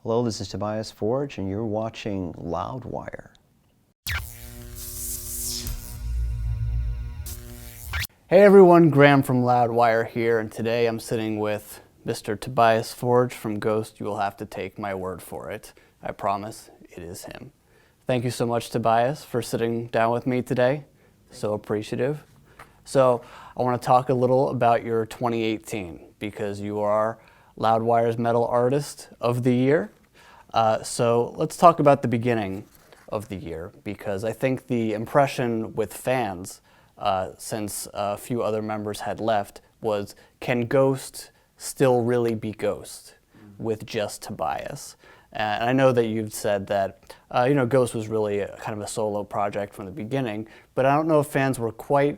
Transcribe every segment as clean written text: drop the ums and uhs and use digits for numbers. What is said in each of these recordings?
Hello, this is Tobias Forge, and you're watching Loudwire. Hey everyone, Graham from Loudwire here, and today I'm sitting with Mr. Tobias Forge from Ghost. You will have to take my word for it. I promise it is him. Thank you so much, Tobias, for sitting down with me today. So appreciative. So I want to talk a little about your 2018 because you are Loudwire's Metal Artist of the Year. So let's talk about the beginning of the year because I think the impression with fans since a few other members had left was, can Ghost still really be Ghost with just Tobias? And I know that you've said that Ghost was really kind of a solo project from the beginning, but I don't know if fans were quite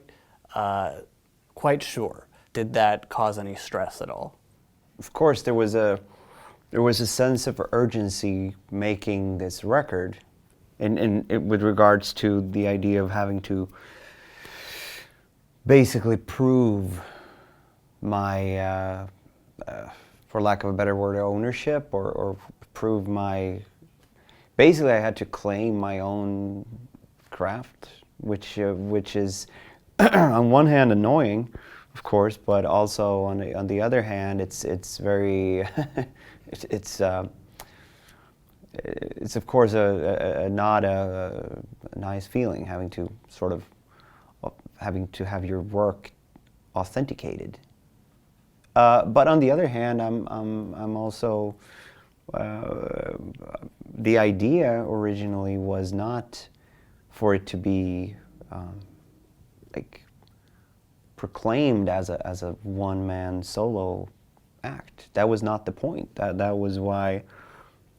sure. Did that cause any stress at all? Of course, there was a sense of urgency making this record, with regards to the idea of having to basically prove my, for lack of a better word, ownership, or prove my. Basically, I had to claim my own craft, which is on one hand annoying, of course, but also on the other hand, it's very it's of course not a nice feeling having to have your work authenticated. But on the other hand, I'm also the idea originally was not for it to be proclaimed as a one-man solo act. That was not the point. That was why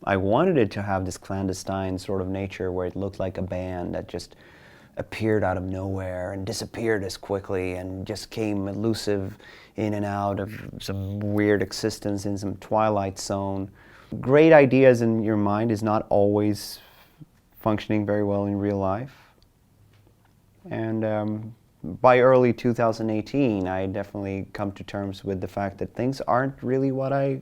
I wanted it to have this clandestine sort of nature where it looked like a band that just appeared out of nowhere and disappeared as quickly and just came elusive in and out of some weird existence in some twilight zone. Great ideas in your mind is not always functioning very well in real life. And by early 2018, I definitely come to terms with the fact that things aren't really what I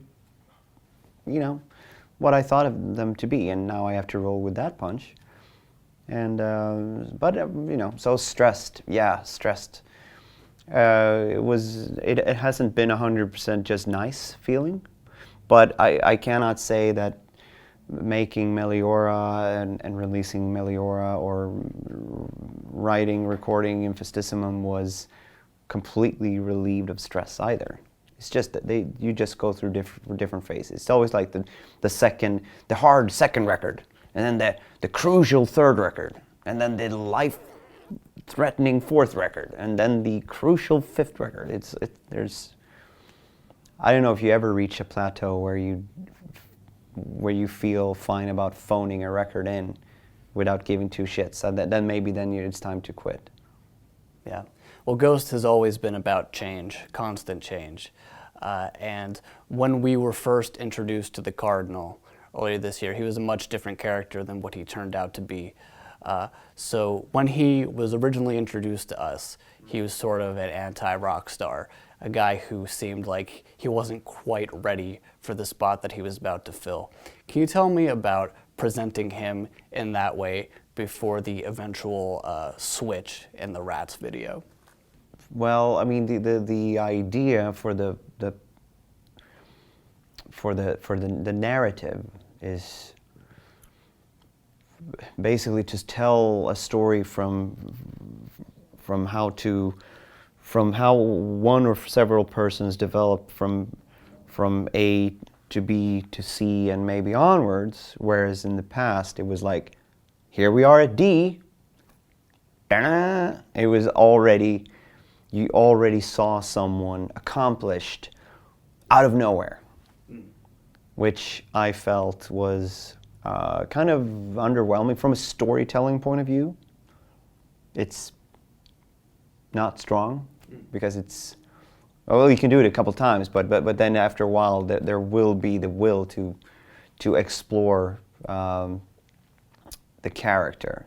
thought of them to be, and now I have to roll with that punch. And so stressed. Yeah, stressed. It hasn't been 100% just nice feeling, but I cannot say that making Meliora and releasing Meliora or recording Infestissimum was completely relieved of stress either. It's just that you just go through different phases. It's always like the hard second record, and then the crucial third record, and then the life-threatening fourth record, and then the crucial fifth record. I don't know if you ever reach a plateau where you feel fine about phoning a record in without giving two shits. Then maybe it's time to quit. Yeah. Well, Ghost has always been about change, constant change. And when we were first introduced to the Cardinal earlier this year, he was a much different character than what he turned out to be. So when he was originally introduced to us, he was sort of an anti-rock star, a guy who seemed like he wasn't quite ready for the spot that he was about to fill. Can you tell me about presenting him in that way before the eventual switch in the Rats video? Well, I mean, the idea for the narrative is basically to tell a story from how one or several persons develop from A to B to C and maybe onwards, whereas in the past it was like, here we are at D. It was you already saw someone accomplished out of nowhere, which I felt was kind of underwhelming from a storytelling point of view. It's not strong because well, you can do it a couple times, but then after a while there will be the will to explore the character,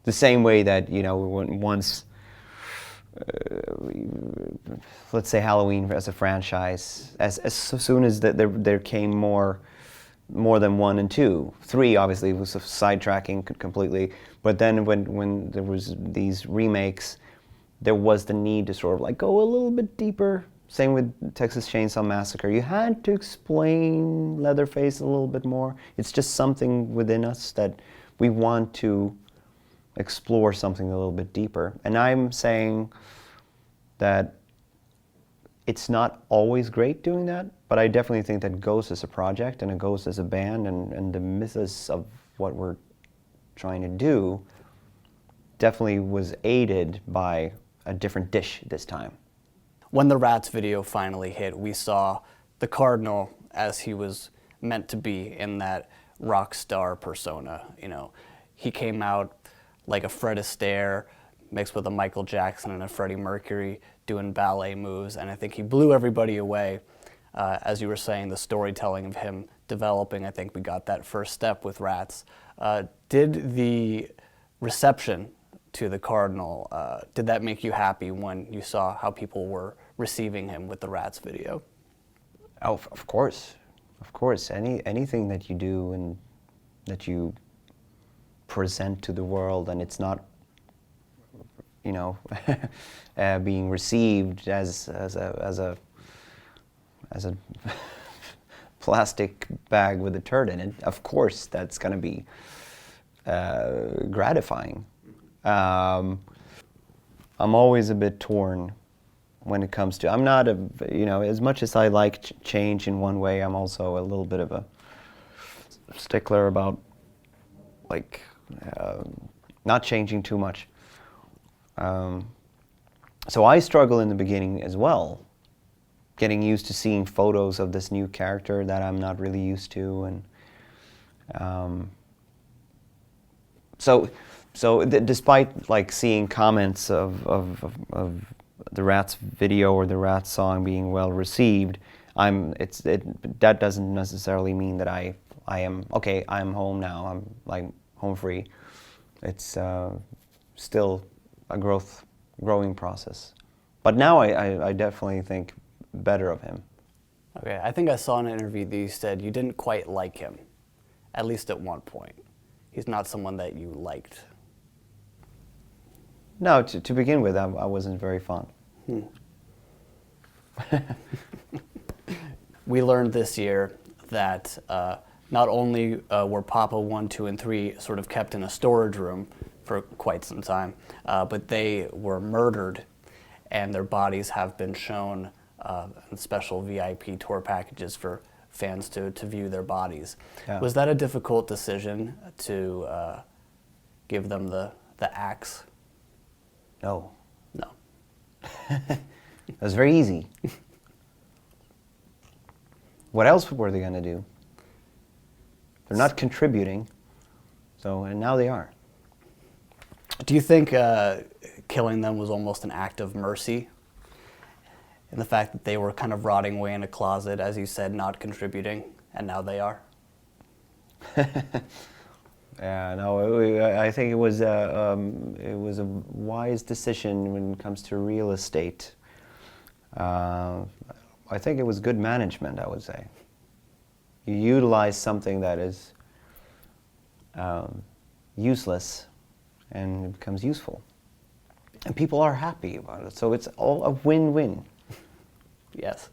the same way that once let's say Halloween as a franchise, as soon as there came more more than 1 and 2. 3 obviously was sidetracking completely, but then when there was these remakes, there was the need to sort of like go a little bit deeper. Same with Texas Chainsaw Massacre. You had to explain Leatherface a little bit more. It's just something within us that we want to explore something a little bit deeper. And I'm saying that it's not always great doing that, but I definitely think that Ghost as a project and a Ghost as a band and the mythos of what we're trying to do definitely was aided by a different dish this time. When the Rats video finally hit, we saw the Cardinal as he was meant to be in that rock star persona. You know, he came out like a Fred Astaire mixed with a Michael Jackson and a Freddie Mercury doing ballet moves, and I think he blew everybody away. As you were saying, the storytelling of him developing, I think we got that first step with Rats. Did the reception to the Cardinal, did that make you happy when you saw how people were receiving him with the Rats video? Oh, of course. Of course. Anything that you do and that you present to the world and it's not, you know, being received as a plastic bag with a turd in it, of course that's going to be gratifying. I'm always a bit torn when it comes to, I'm not you know, as much as I like change in one way, I'm also a little bit of a stickler about like not changing too much. So I struggle in the beginning as well, getting used to seeing photos of this new character that I'm not really used to, and so despite like seeing comments of the Rats video or the Rats song being well received, that doesn't necessarily mean that I am okay. I'm home now. I'm like home free. It's still a growing process. But now I definitely think better of him. Okay, I think I saw in an interview that you said you didn't quite like him, at least at one point. He's not someone that you liked. No, to begin with, I wasn't very fond. We learned this year that not only were Papa 1, 2, and 3 sort of kept in a storage room for quite some time, but they were murdered, and their bodies have been shown in special VIP tour packages for fans to view their bodies. Yeah. Was that a difficult decision to give them the axe? No. No. It was very easy. What else were they going to do? They're not contributing, and now they are. Do you think killing them was almost an act of mercy? In the fact that they were kind of rotting away in a closet, as you said, not contributing, and now they are? Yeah, no, I think it was a wise decision when it comes to real estate. I think it was good management, I would say. You utilize something that is useless and it becomes useful. And people are happy about it, so it's all a win-win. Yes.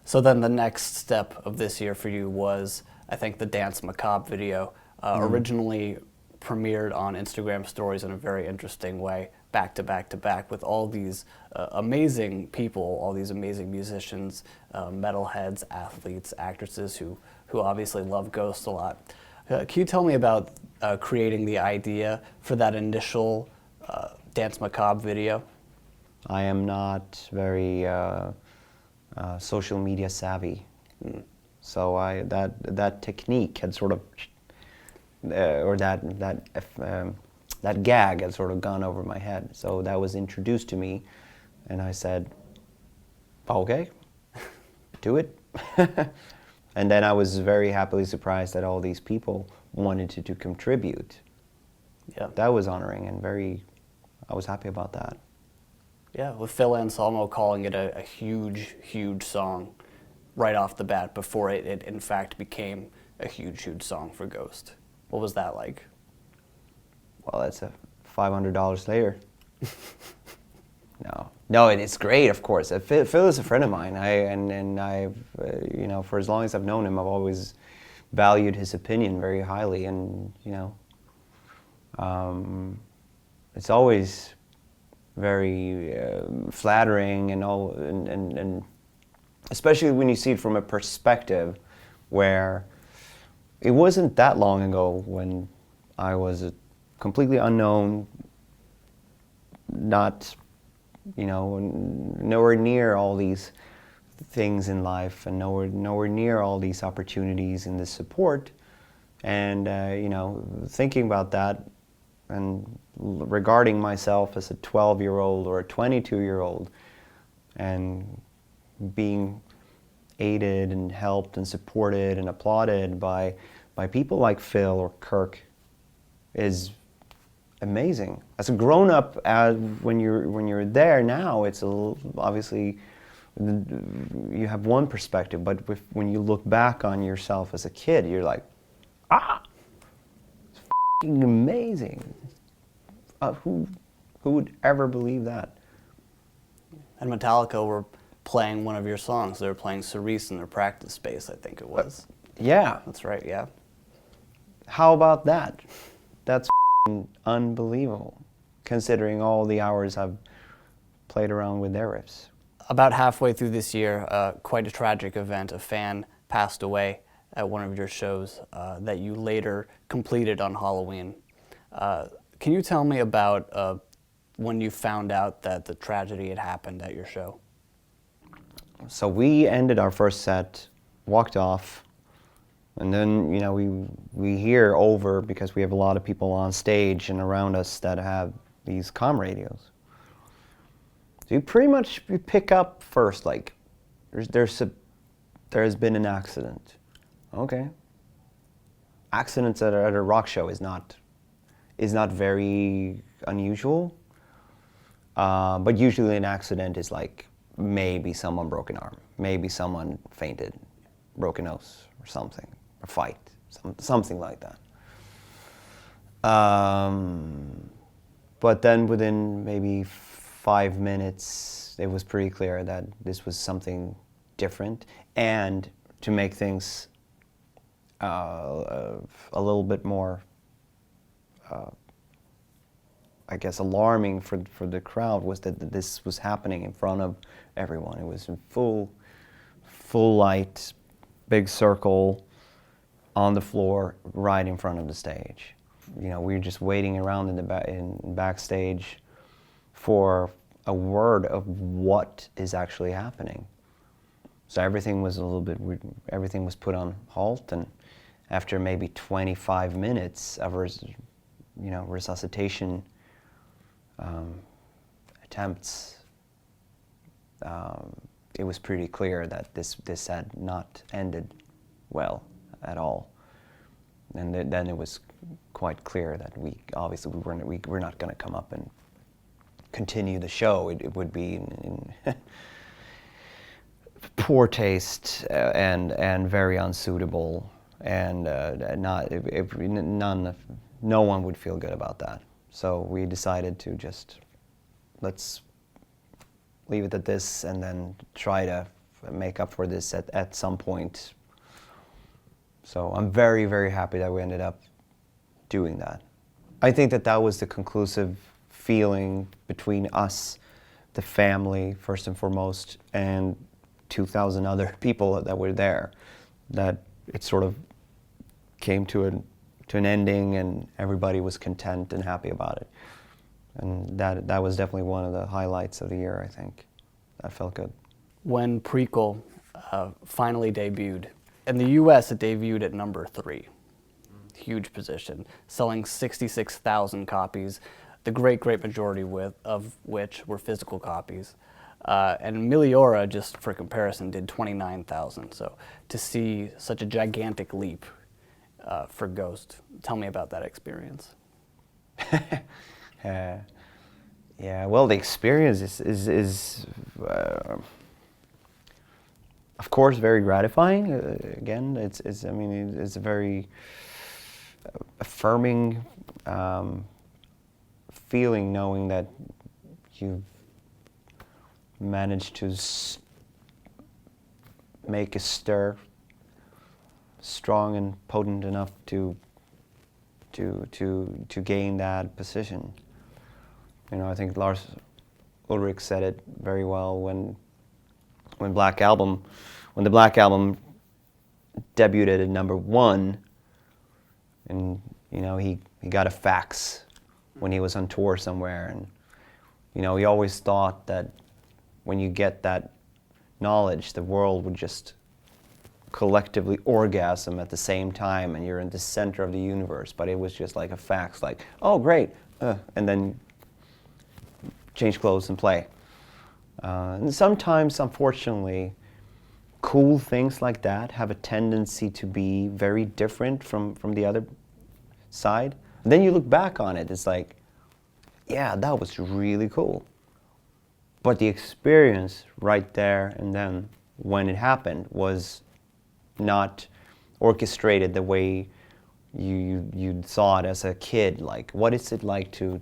So then the next step of this year for you was, I think, the Danse Macabre video. Originally premiered on Instagram stories in a very interesting way, back to back to back, with all these amazing people, all these amazing musicians, metalheads, athletes, actresses who obviously love Ghost a lot. Can you tell me about creating the idea for that initial Danse Macabre video? I am not very social media savvy, so that technique had sort of, or that gag had sort of gone over my head. So that was introduced to me, and I said, "Okay, do it." And then I was very happily surprised that all these people wanted to contribute. Yeah, that was honoring and I was happy about that. Yeah, with Phil Anselmo calling it a huge, huge song right off the bat before it in fact became a huge song for Ghost. What was that like? Well, that's a $500 later. No, it's great, of course. Phil is a friend of mine. I've you know, for as long as I've known him, I've always valued his opinion very highly, and you know, it's always very flattering and all, and especially when you see it from a perspective where it wasn't that long ago when I was a completely unknown, not, you know, nowhere near all these things in life, and nowhere near all these opportunities and this support, and you know, thinking about that and regarding myself as a 12-year-old or a 22-year-old, and being aided and helped and supported and applauded by people like Phil or Kirk is amazing. As a grown-up, when you're there now, it's obviously you have one perspective, but when you look back on yourself as a kid, you're like, it's f***ing amazing. Who would ever believe that? And Metallica were playing one of your songs. They were playing Cerise in their practice space, I think it was. Yeah. That's right, yeah. How about that? That's f***ing unbelievable, considering all the hours I've played around with their riffs. About halfway through this year, quite a tragic event. A fan passed away at one of your shows that you later completed on Halloween. Can you tell me about when you found out that the tragedy had happened at your show? So we ended our first set, walked off, and then, you know, we hear over, because we have a lot of people on stage and around us that have these comm radios. So you pick up first, like, there has been an accident. Okay. Accidents at a rock show is not very unusual, but usually an accident is like maybe someone broke an arm, maybe someone fainted, broke a nose or something, a fight, something like that. But then within maybe 5 minutes, it was pretty clear that this was something different, and to make things a little bit more, I guess, alarming for the crowd, was that this was happening in front of everyone. It was in full light, big circle, on the floor, right in front of the stage. You know, we were just waiting around in backstage for a word of what is actually happening. So everything was everything was put on halt, and after maybe 25 minutes of resuscitation attempts, it was pretty clear that this had not ended well at all. And then it was quite clear that we were not going to come up and continue the show. It would be in poor taste and very unsuitable, and no one would feel good about that. So we decided to just, let's leave it at this, and then try to make up for this at some point. So I'm very, very happy that we ended up doing that. I think that was the conclusive feeling between us, the family, first and foremost, and 2,000 other people that were there, that it sort of came to an ending, and everybody was content and happy about it. And that was definitely one of the highlights of the year, I think. That felt good. When Prequelle finally debuted, in the US it debuted at number 3. Huge position, selling 66,000 copies, the great majority of which were physical copies. And Meliora, just for comparison, did 29,000. So to see such a gigantic leap for Ghost, tell me about that experience. Yeah, well, the experience is of course, very gratifying. Again, I mean, it's a very affirming feeling knowing that you've managed to make a stir strong and potent enough to gain that position. You know, I think Lars Ulrich said it very well when the Black Album debuted at #1, and you know he got a fax when he was on tour somewhere, and you know he always thought that when you get that knowledge, the world would just collectively orgasm at the same time, and you're in the center of the universe. But it was just like a fax, like, oh great, and then change clothes and play. And sometimes, unfortunately, cool things like that have a tendency to be very different from the other side. And then you look back on it, it's like, yeah, that was really cool. But the experience right there and then when it happened was not orchestrated the way you saw it as a kid. Like, what is it like to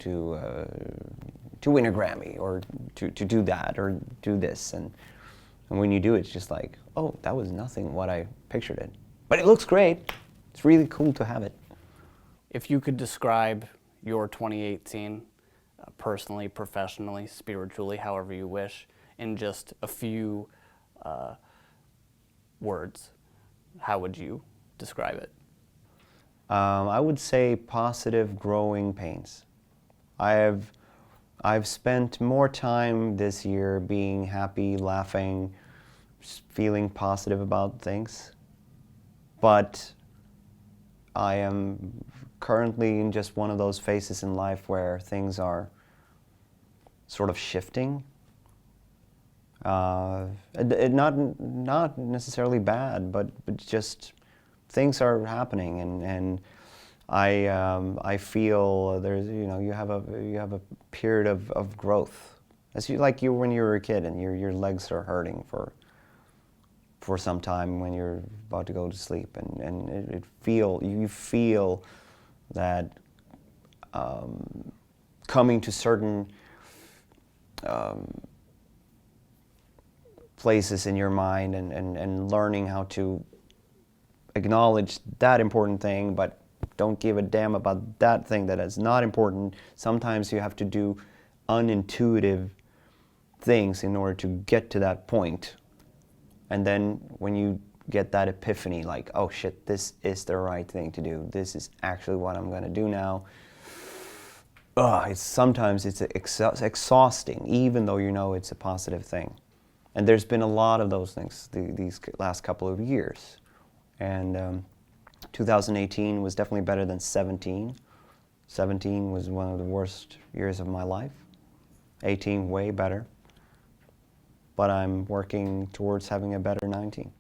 win a Grammy, or to do that, or do this, and when you do it, it's just like, oh, that was nothing what I pictured it. But it looks great. It's really cool to have it. If you could describe your 2018, personally, professionally, spiritually, however you wish, in just a few words, how would you describe it? I would say positive growing pains. I've spent more time this year being happy, laughing, feeling positive about things. But I am currently in just one of those phases in life where things are sort of shifting. Not necessarily bad, but just things are happening, and I feel there's, you know, you have a period of growth. As when you were a kid and your legs are hurting for some time when you're about to go to sleep, and you feel that coming to certain places in your mind and learning how to acknowledge that important thing, but don't give a damn about that thing that is not important. Sometimes you have to do unintuitive things in order to get to that point. And then when you get that epiphany, like, oh shit, this is the right thing to do. This is actually what I'm going to do now. Sometimes it's exhausting, even though you know it's a positive thing. And there's been a lot of those things these last couple of years. And 2018 was definitely better than 17. 17 was one of the worst years of my life. 18 way better. But I'm working towards having a better 19.